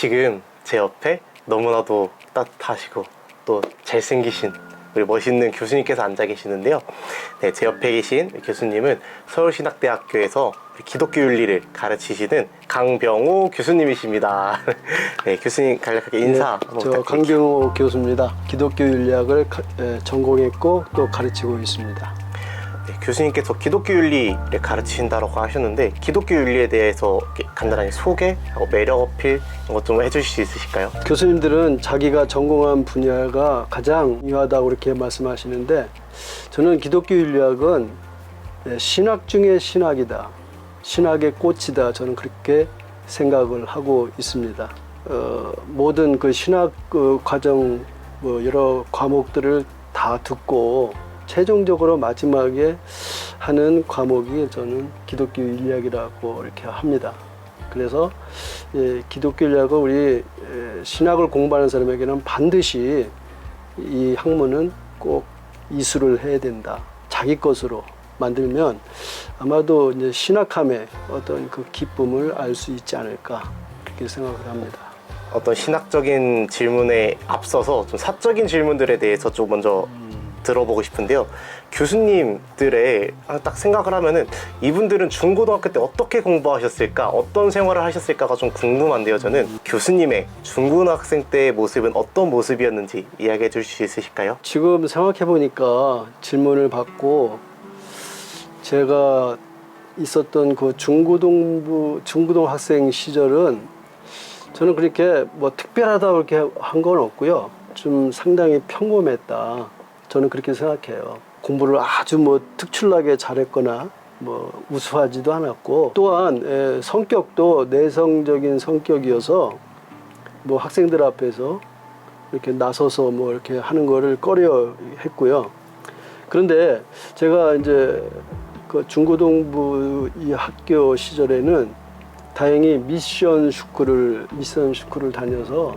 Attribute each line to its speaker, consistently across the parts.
Speaker 1: 지금 제 옆에 너무나도 따뜻하시고 또 잘생기신 우리 멋있는 교수님께서 앉아 계시는데요. 네, 제 옆에 계신 교수님은 서울신학대학교에서 기독교 윤리를 가르치시는 강병호 교수님이십니다. 네, 교수님 간략하게 인사 한번
Speaker 2: 저
Speaker 1: 부탁드릴게요.
Speaker 2: 강병호 교수입니다. 기독교 윤리학을 전공했고 또 가르치고 있습니다.
Speaker 1: 네, 교수님께서 기독교 윤리를 가르치신다고 하셨는데 기독교 윤리에 대해서 간단하게 소개하고 매력 어필 이런 것 좀 해주실 수 있으실까요?
Speaker 2: 교수님들은 자기가 전공한 분야가 가장 중요하다고 이렇게 말씀하시는데 저는 기독교 윤리학은 신학 중의 신학이다. 신학의 꽃이다. 저는 그렇게 생각을 하고 있습니다. 모든 그 신학 과정 여러 과목들을 다 듣고 최종적으로 마지막에 하는 과목이 저는 기독교 윤리학이라고 이렇게 합니다. 그래서 기독교 윤리학은 우리 신학을 공부하는 사람에게는 반드시 이 학문은 꼭 이수를 해야 된다. 자기 것으로 만들면 아마도 이제 신학함의 어떤 그 기쁨을 알 수 있지 않을까 그렇게 생각을 합니다.
Speaker 1: 어떤 신학적인 질문에 앞서서 좀 사적인 질문들에 대해서 좀 먼저 들어보고 싶은데요. 교수님들의 딱 생각을 하면은 이분들은 중고등학교 때 어떻게 공부하셨을까, 어떤 생활을 하셨을까가 좀 궁금한데요. 저는 교수님의 중고등학생 때의 모습은 어떤 모습이었는지 이야기해 주실 수 있으실까요?
Speaker 2: 지금 생각해 보니까 질문을 받고 제가 있었던 그 중고등 학생 시절은 저는 그렇게 뭐 특별하다고 이렇게 한 건 없고요. 좀 상당히 평범했다. 저는 그렇게 생각해요. 공부를 아주 뭐 특출나게 잘했거나 뭐 우수하지도 않았고 또한 성격도 내성적인 성격이어서 뭐 학생들 앞에서 이렇게 나서서 뭐 이렇게 하는 거를 꺼려 했고요. 그런데 제가 이제 그 중고등부 이 학교 시절에는 다행히 미션 슈크를 다녀서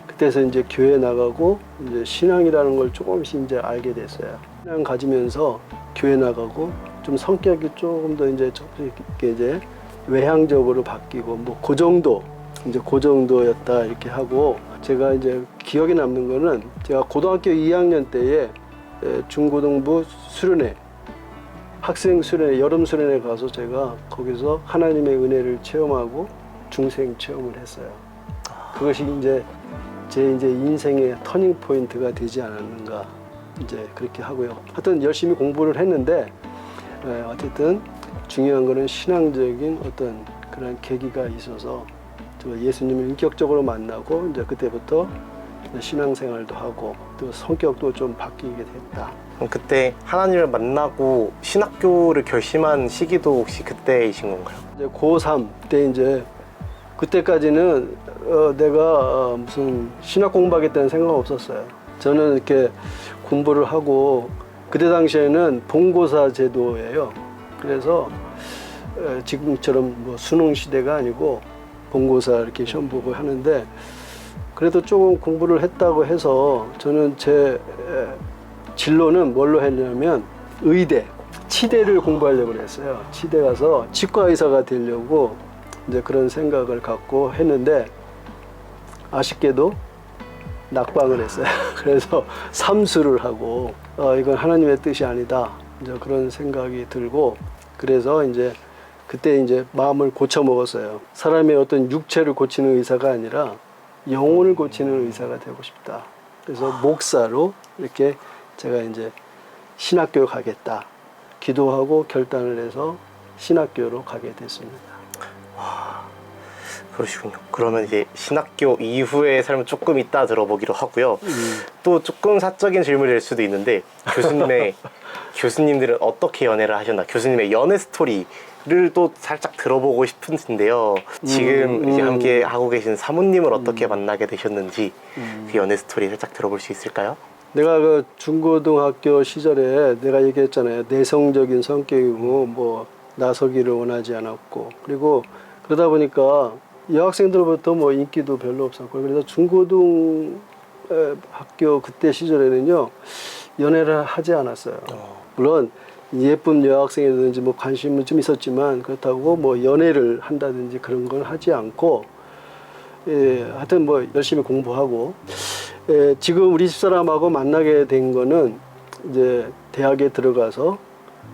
Speaker 2: 그때서 이제 교회 나가고 이제 신앙이라는 걸 조금씩 이제 알게 됐어요. 신앙 가지면서 교회 나가고 좀 성격이 조금 더 이제 외향적으로 바뀌고 뭐 그 정도였다 이렇게 하고 제가 이제 기억에 남는 거는 제가 고등학교 2학년 때에 중고등부 수련회 학생 수련회 여름 수련회 가서 제가 거기서 하나님의 은혜를 체험하고 중생 체험을 했어요. 그것이 이제 제 인생의 터닝 포인트가 되지 않았는가 이제 그렇게 하고요. 하여튼 열심히 공부를 했는데 어쨌든 중요한 거는 신앙적인 어떤 그런 계기가 있어서 저 예수님을 인격적으로 만나고 이제 그때부터 신앙생활도 하고 또 성격도 좀 바뀌게 됐다.
Speaker 1: 그럼 그때 하나님을 만나고 신학교를 결심한 시기도 혹시 그때이신 건가요?
Speaker 2: 이제 고3 때 이제 그때까지는 내가 무슨 신학 공부하겠다는 생각 없었어요. 저는 이렇게 공부를 하고 그때 당시에는 본고사 제도예요. 그래서 지금처럼 뭐 수능 시대가 아니고 본고사 이렇게 시험 보고 하는데 그래도 조금 공부를 했다고 해서 저는 제 진로는 뭘로 하려면 의대, 치대를 공부하려고 했어요. 치대 가서 치과 의사가 되려고 이제 그런 생각을 갖고 했는데 아쉽게도 낙방을 했어요. 그래서 삼수를 하고 이건 하나님의 뜻이 아니다. 이제 그런 생각이 들고 그래서 이제 그때 이제 마음을 고쳐 먹었어요. 사람의 어떤 육체를 고치는 의사가 아니라 영혼을 고치는 의사가 되고 싶다. 그래서 목사로 이렇게 제가 이제 신학교 가겠다. 기도하고 결단을 해서 신학교로 가게 됐습니다.
Speaker 1: 그러시군요. 그러면 이제 신학교 이후의 삶을 조금 이따 들어보기로 하고요. 또 조금 사적인 질문이 될 수도 있는데 교수님들은 어떻게 연애를 하셨나? 교수님의 연애 스토리를 또 살짝 들어보고 싶은데요. 지금 이제 함께 하고 계신 사모님을 어떻게 만나게 되셨는지 그 연애 스토리 살짝 들어볼 수 있을까요?
Speaker 2: 내가 그 중고등학교 시절에 내가 얘기했잖아요. 내성적인 성격이고 뭐 나서기를 원하지 않았고 그리고 그러다 보니까 여학생들로부터 뭐 인기도 별로 없었고 그래서 중고등 학교 그때 시절에는요 연애를 하지 않았어요. 물론 예쁜 여학생이라든지 뭐 관심은 좀 있었지만 그렇다고 뭐 연애를 한다든지 그런 건 하지 않고 하여튼 뭐 열심히 공부하고 지금 우리 집사람하고 만나게 된 거는 이제 대학에 들어가서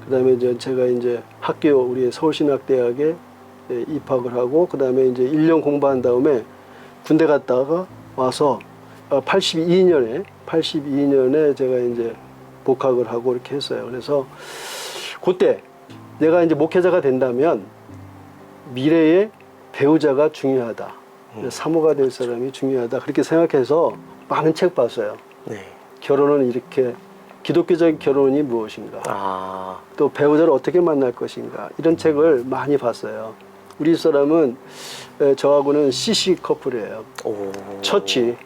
Speaker 2: 그다음에 이제 제가 이제 학교 우리 서울신학대학에 입학을 하고 그다음에 이제 1년 공부한 다음에 군대 갔다가 와서 82년에 제가 이제 복학을 하고 이렇게 했어요. 그래서 그때 내가 이제 목회자가 된다면 미래의 배우자가 중요하다. 사모가 될 사람이 중요하다. 그렇게 생각해서 많은 책 봤어요.
Speaker 1: 네.
Speaker 2: 결혼은 이렇게 기독교적 결혼이 무엇인가? 또 배우자를 어떻게 만날 것인가? 이런 책을 많이 봤어요. 우리 사람은 저하고는 CC 커플이에요.
Speaker 1: 오.
Speaker 2: 처치.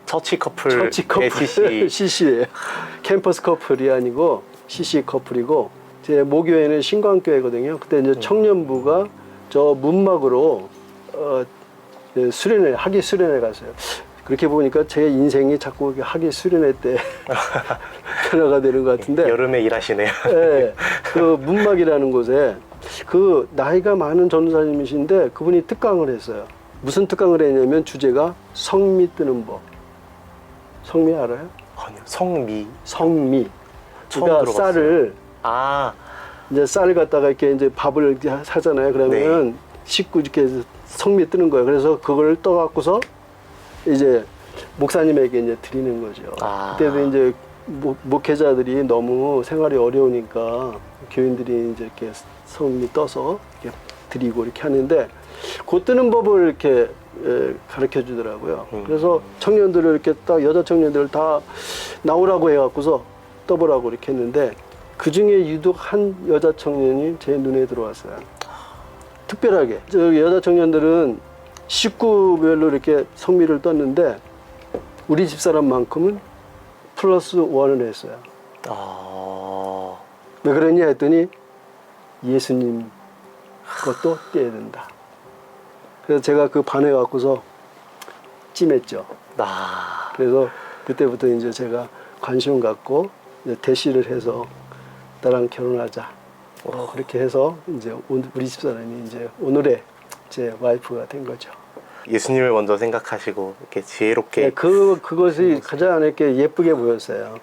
Speaker 1: 처치 커플.
Speaker 2: 처치 커플.
Speaker 1: CC.
Speaker 2: CC예요. 캠퍼스 커플이 아니고 CC 커플이고 제 모교회는 신광교회거든요. 그때 이제 청년부가 저 문막으로 학위 수련회 갔어요. 그렇게 보니까 제 인생이 자꾸 학위 수련회 때 변화가 되는 것 같은데.
Speaker 1: 여름에 일하시네요.
Speaker 2: 네, 그 문막이라는 곳에 그 나이가 많은 전도사님이신데 그분이 특강을 했어요. 무슨 특강을 했냐면 주제가 성미 뜨는 법. 성미 알아요?
Speaker 1: 아니요. 성미.
Speaker 2: 성미.
Speaker 1: 처음
Speaker 2: 그러니까
Speaker 1: 들어봤어요.
Speaker 2: 쌀을 이제 쌀을 갖다가 이렇게 이제 밥을 이렇게 하잖아요. 그러면 씻고 이렇게 해서 성미 뜨는 거예요. 그래서 그걸 떠갖고서 이제 목사님에게 이제 드리는 거죠. 그때도 이제 목회자들이 너무 생활이 어려우니까 교인들이 이제 이렇게 성미 떠서 이렇게 드리고 이렇게 하는데 그 뜨는 법을 이렇게 가르쳐 주더라고요. 그래서 청년들을 이렇게 딱 여자 청년들을 다 나오라고 해갖고서 떠보라고 이렇게 했는데 그 중에 유독 한 여자 청년이 제 눈에 들어왔어요. 특별하게 저 여자 청년들은 식구별로 이렇게 성미를 떴는데 우리 집사람만큼은 플러스 원을 했어요. 왜 그러냐 했더니 예수님 것도 떼야 된다. 그래서 제가 그 반해 갖고서 찜했죠. 그래서 그때부터 이제 제가 관심 갖고 이제 대시를 해서 나랑 결혼하자. 그렇게 해서 이제 우리 집사람이 이제 오늘의 제 와이프가 된 거죠.
Speaker 1: 예수님을 먼저 생각하시고 이렇게 지혜롭게.
Speaker 2: 네, 그것이 가장 이렇게 예쁘게 보였어요.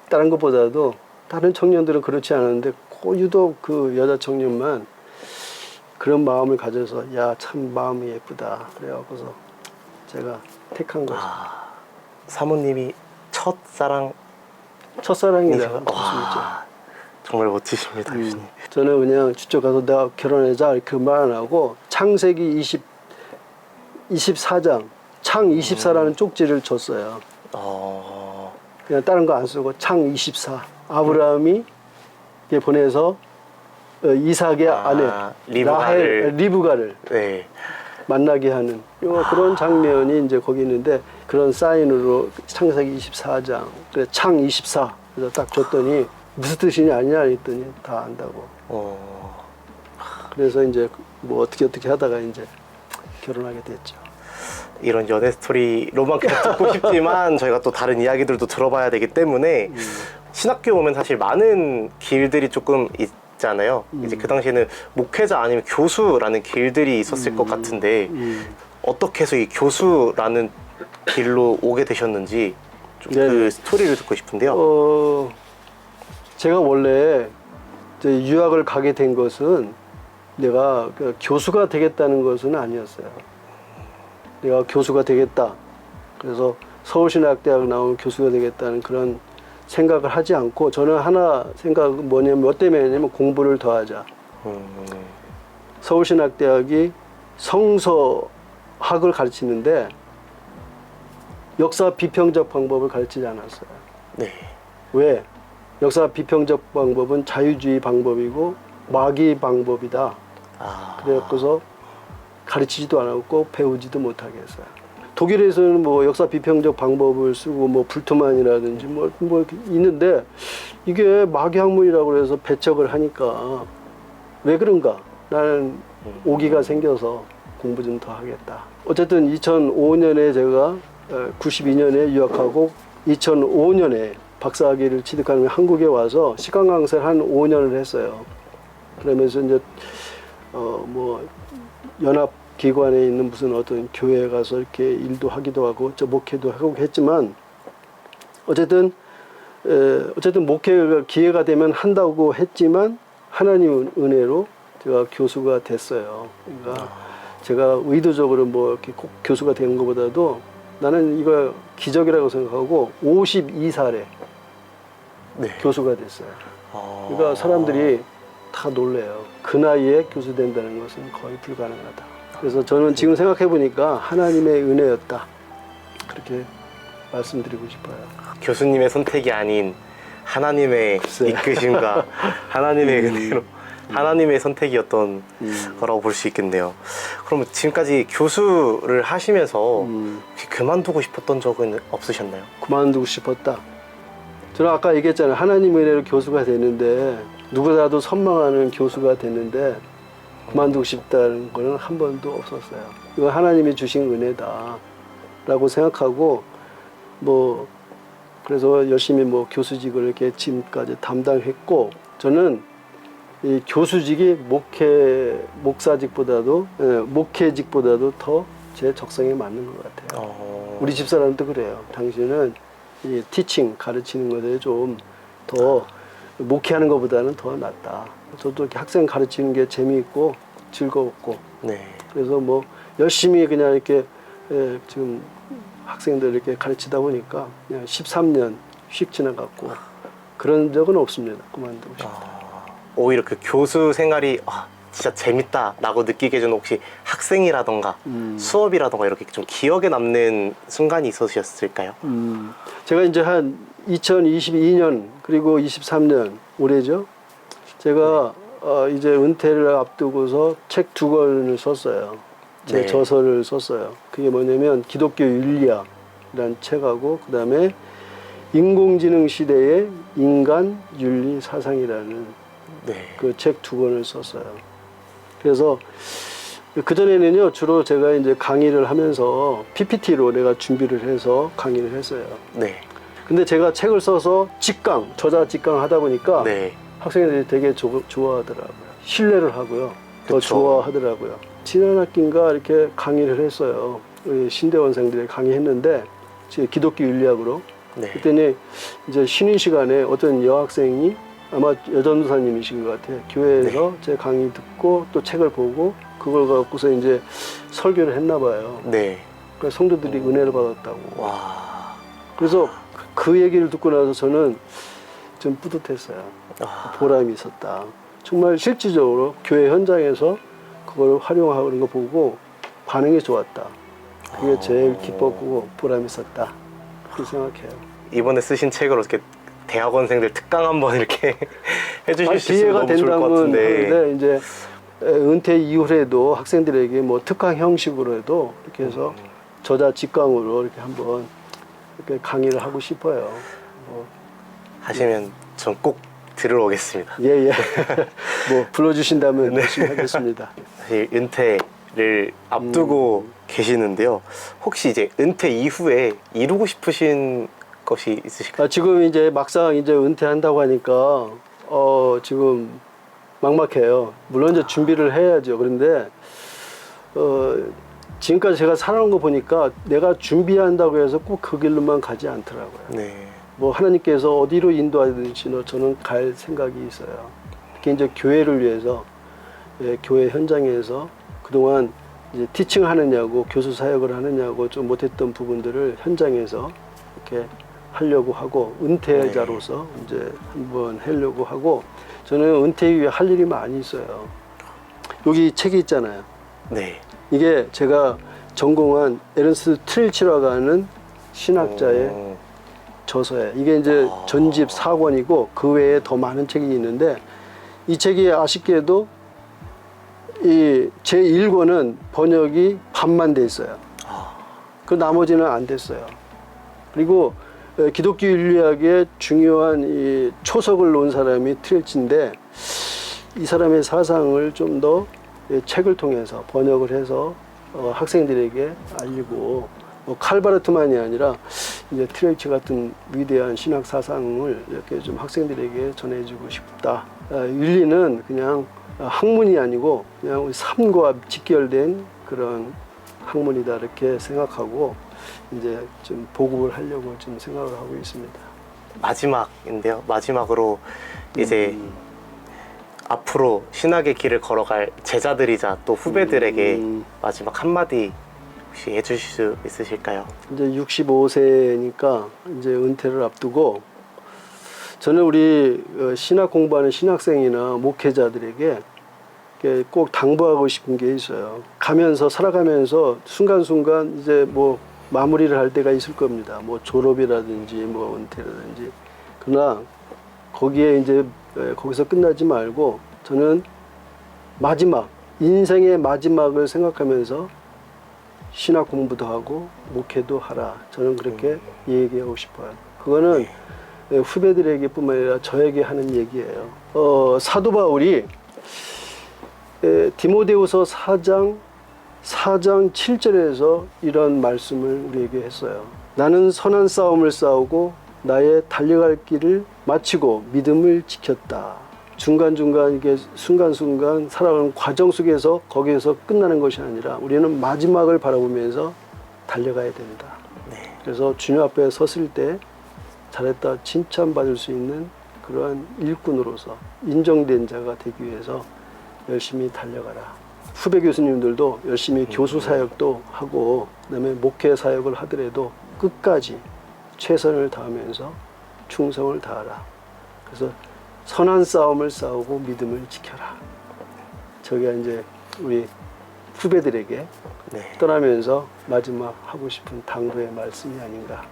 Speaker 2: 다른 것보다도 다른 청년들은 그렇지 않은데 유독 그 여자 청년만 그런 마음을 가져서 야, 참 마음이 예쁘다. 그래갖고서 제가 택한 거죠.
Speaker 1: 사모님이
Speaker 2: 첫사랑이라고 할 수 있죠.
Speaker 1: 정말 멋지십니다, 교수님.
Speaker 2: 저는 그냥 직접 가서 내가 결혼하자 이렇게 말 안 하고 창세기 24장 창 24라는 쪽지를 줬어요. 그냥 다른 거 안 쓰고 창 24. 아브라함이 보내서 이삭의 아내 리브가를 만나게 하는 그런 장면이 이제 거기 있는데 그런 사인으로 창세기 24장 그래 창 24. 그래서 딱 줬더니 무슨 뜻이냐 아니냐 했더니 다 안다고. 그래서 이제 뭐 어떻게 하다가 이제 결혼하게 됐죠.
Speaker 1: 이런 연애 스토리로만 계속 듣고 싶지만 저희가 또 다른 이야기들도 들어봐야 되기 때문에 신학교 오면 사실 많은 길들이 조금 있잖아요. 이제 그 당시에는 목회자 아니면 교수라는 길들이 있었을 것 같은데 어떻게 해서 이 교수라는 길로 오게 되셨는지 좀 그 스토리를 듣고 싶은데요.
Speaker 2: 제가 원래 이제 유학을 가게 된 것은 내가 교수가 되겠다는 것은 아니었어요. 내가 교수가 되겠다. 그래서 서울신학대학 나오면 교수가 되겠다는 그런 생각을 하지 않고 저는 하나 생각은 뭐냐면 뭐 때문에냐면 공부를 더 하자. 서울신학대학이 성서학을 가르치는데 역사 비평적 방법을 가르치지 않았어요. 왜? 역사 비평적 방법은 자유주의 방법이고 마귀 방법이다. 그래갖고서 가르치지도 않았고 배우지도 못하게 했어요. 독일에서는 뭐 역사 비평적 방법을 쓰고 뭐 불트만이라든지 뭐 이렇게 있는데 이게 마귀 학문이라고 그래서 배척을 하니까 왜 그런가? 나는 오기가 생겨서 공부 좀 더 하겠다. 어쨌든 2005년에 제가 92년에 유학하고 2005년에 박사학위를 취득하면 한국에 와서 시간 강사를 한 5년을 했어요. 그러면서 이제 뭐 연합 기관에 있는 무슨 어떤 교회에 가서 이렇게 일도 하기도 하고 저 목회도 하고 했지만 어쨌든 목회가 기회가 되면 한다고 했지만 하나님 은혜로 제가 교수가 됐어요. 그러니까 제가 의도적으로 뭐 이렇게 꼭 교수가 된 것보다도 나는 이거 기적이라고 생각하고 52살에
Speaker 1: 네.
Speaker 2: 교수가 됐어요. 그러니까 사람들이 다 놀래요. 그 나이에 교수 된다는 것은 거의 불가능하다. 그래서 저는 지금 생각해 보니까 하나님의 은혜였다. 그렇게 말씀드리고 싶어요.
Speaker 1: 교수님의 선택이 아닌 하나님의
Speaker 2: 글쎄.
Speaker 1: 이끄심과 하나님의 은혜로 하나님의 선택이었던 거라고 볼 수 있겠네요. 그럼 지금까지 교수를 하시면서 혹시 그만두고 싶었던 적은 없으셨나요?
Speaker 2: 그만두고 싶었다. 저는 아까 얘기했잖아요. 하나님의 은혜로 교수가 됐는데 누구라도 선망하는 교수가 됐는데 그만두고 싶다는 거는 한 번도 없었어요. 이건 하나님이 주신 은혜다라고 생각하고 뭐 그래서 열심히 뭐 교수직을 이렇게 지금까지 담당했고 저는 이 교수직이 목사직보다도 목회직보다도 더 제 적성에 맞는 것 같아요. 우리 집사람도 그래요. 당신은 이 티칭 가르치는 것에 좀 더 목회하는 것보다는 더 낫다. 저도 이렇게 학생 가르치는 게 재미있고 즐거웠고
Speaker 1: 네.
Speaker 2: 그래서 뭐 열심히 그냥 이렇게 지금 학생들 이렇게 가르치다 보니까 그냥 13년 휙 지나갔고 그런 적은 없습니다. 그만두고 싶다.
Speaker 1: 오히려 그 교수 생활이 진짜 재밌다라고 느끼게 해준 혹시 학생이라던가 수업이라던가 이렇게 좀 기억에 남는 순간이 있으셨을까요?
Speaker 2: 제가 이제 한 2022년 그리고 23년 올해죠. 제가 이제 은퇴를 앞두고서 책 2권을 썼어요. 제
Speaker 1: 네.
Speaker 2: 저서를 썼어요. 그게 뭐냐면 기독교 윤리학이라는 책하고 그다음에 인공지능 시대의 인간 윤리 사상이라는
Speaker 1: 네.
Speaker 2: 그 책 2권을 썼어요. 그래서 그전에는요, 주로 제가 이제 강의를 하면서 PPT로 내가 준비를 해서 강의를 했어요.
Speaker 1: 네.
Speaker 2: 근데 제가 책을 써서 저자 직강 하다 보니까
Speaker 1: 네.
Speaker 2: 학생들이 되게 좋아하더라고요. 신뢰를 하고요. 더
Speaker 1: 그쵸.
Speaker 2: 좋아하더라고요. 지난 학기인가 이렇게 강의를 했어요. 우리 신대원생들이 강의했는데, 기독교 윤리학으로.
Speaker 1: 네.
Speaker 2: 그랬더니 이제 쉬는 시간에 어떤 여학생이 아마 여전도사님이신 것 같아요. 교회에서 제 강의 듣고 또 책을 보고 그걸 갖고서 이제 설교를 했나 봐요.
Speaker 1: 네.
Speaker 2: 그러니까 성도들이 은혜를 받았다고.
Speaker 1: 와.
Speaker 2: 그래서 그 얘기를 듣고 나서 저는 좀 뿌듯했어요. 보람이 있었다. 정말 실질적으로 교회 현장에서 그걸 활용하는 거 보고 반응이 좋았다. 그게 제일 기뻤고 보람이 있었다. 그렇게 생각해요.
Speaker 1: 이번에 쓰신 책을 어떻게 대학원생들 특강 한번 이렇게 해주실 수
Speaker 2: 기회가
Speaker 1: 있으면 너무 좋을 것
Speaker 2: 된다면
Speaker 1: 같은데.
Speaker 2: 그런데 이제 은퇴 이후에도 학생들에게 뭐 특강 형식으로 해도 이렇게 해서 저자 직강으로 이렇게 한번 이렇게 강의를 하고 싶어요.
Speaker 1: 하시면 전 꼭 들으러 오겠습니다.
Speaker 2: 예. 뭐 불러주신다면
Speaker 1: 네.
Speaker 2: 열심히 하겠습니다.
Speaker 1: 사실 은퇴를 앞두고 계시는데요. 혹시 이제 은퇴 이후에 이루고 싶으신 것이 있으실까요?
Speaker 2: 지금 이제 막상 이제 은퇴한다고 하니까 지금 막막해요. 물론 이제 준비를 해야죠. 그런데 지금까지 제가 살아온 거 보니까 내가 준비한다고 해서 꼭 그 길로만 가지 않더라고요.
Speaker 1: 네.
Speaker 2: 뭐 하나님께서 어디로 인도하든지 저는 갈 생각이 있어요. 특히 이제 교회를 위해서 교회 현장에서 그동안 이제 티칭 하느냐고 교수 사역을 하느냐고 좀 못했던 부분들을 현장에서 이렇게 하려고 하고 은퇴자로서 이제 한번 하려고 하고 저는 은퇴 이후에 할 일이 많이 있어요. 여기 책이 있잖아요.
Speaker 1: 네.
Speaker 2: 이게 제가 전공한 에른스트 트릴치라고 하는 신학자의 저서예요. 이게 이제 전집 4권이고 그 외에 더 많은 책이 있는데 이 책이 아쉽게도 이 제 1권은 번역이 반만 돼 있어요. 그 나머지는 안 됐어요. 그리고 기독교 윤리학의 중요한 이 초석을 놓은 사람이 트릴치인데 이 사람의 사상을 좀 더 책을 통해서 번역을 해서 학생들에게 알리고 칼바르트만이 아니라 이제 트릴치 같은 위대한 신학 사상을 이렇게 좀 학생들에게 전해주고 싶다. 윤리는 그냥 학문이 아니고 그냥 우리 삶과 직결된 그 그런 학문이다 이렇게 생각하고 이제 좀 보급을 하려고 좀 생각을 하고 있습니다.
Speaker 1: 마지막인데요. 마지막으로 이제 앞으로 신학의 길을 걸어갈 제자들이자 또 후배들에게 마지막 한마디 혹시 해주실 수 있으실까요?
Speaker 2: 이제 65세니까 이제 은퇴를 앞두고 저는 우리 신학 공부하는 신학생이나 목회자들에게 이렇게 꼭 당부하고 싶은 게 있어요. 가면서 살아가면서 순간순간 이제 뭐 마무리를 할 때가 있을 겁니다. 뭐 졸업이라든지 뭐 은퇴라든지. 그러나 거기에 이제 거기서 끝나지 말고 저는 마지막 인생의 마지막을 생각하면서 신학 공부도 하고 목회도 하라. 저는 그렇게 얘기하고 싶어요. 그거는 후배들에게 뿐만 아니라 저에게 하는 얘기예요. 사도 바울이 디모데후서 4장 7절에서 이런 말씀을 우리에게 했어요. 나는 선한 싸움을 싸우고 나의 달려갈 길을 마치고 믿음을 지켰다. 중간중간 이게 순간순간 살아가는 과정 속에서 거기에서 끝나는 것이 아니라 우리는 마지막을 바라보면서 달려가야 된다.
Speaker 1: 네.
Speaker 2: 그래서 주님 앞에 섰을 때 잘했다 칭찬받을 수 있는 그러한 일꾼으로서 인정된 자가 되기 위해서 열심히 달려가라. 후배 교수님들도 열심히 교수 사역도 하고 그다음에 목회 사역을 하더라도 끝까지 최선을 다하면서 충성을 다하라. 그래서 선한 싸움을 싸우고 믿음을 지켜라. 저게 이제 우리 후배들에게
Speaker 1: 네.
Speaker 2: 떠나면서 마지막 하고 싶은 당부의 말씀이 아닌가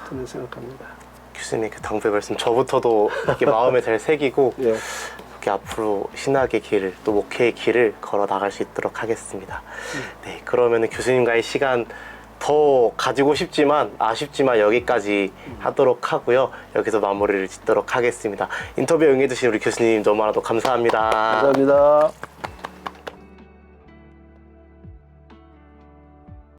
Speaker 2: 저는 생각합니다.
Speaker 1: 교수님 그 당부의 말씀 저부터도 이렇게 마음에 잘 새기고
Speaker 2: 예.
Speaker 1: 이렇게 앞으로 신학의 길을 또 목회의 길을 걸어 나갈 수 있도록 하겠습니다. 네, 그러면은 교수님과의 시간 더 가지고 싶지만 아쉽지만 여기까지 하도록 하고요. 여기서 마무리를 짓도록 하겠습니다. 인터뷰에 응해주신 우리 교수님 너무나도 감사합니다.
Speaker 2: 감사합니다.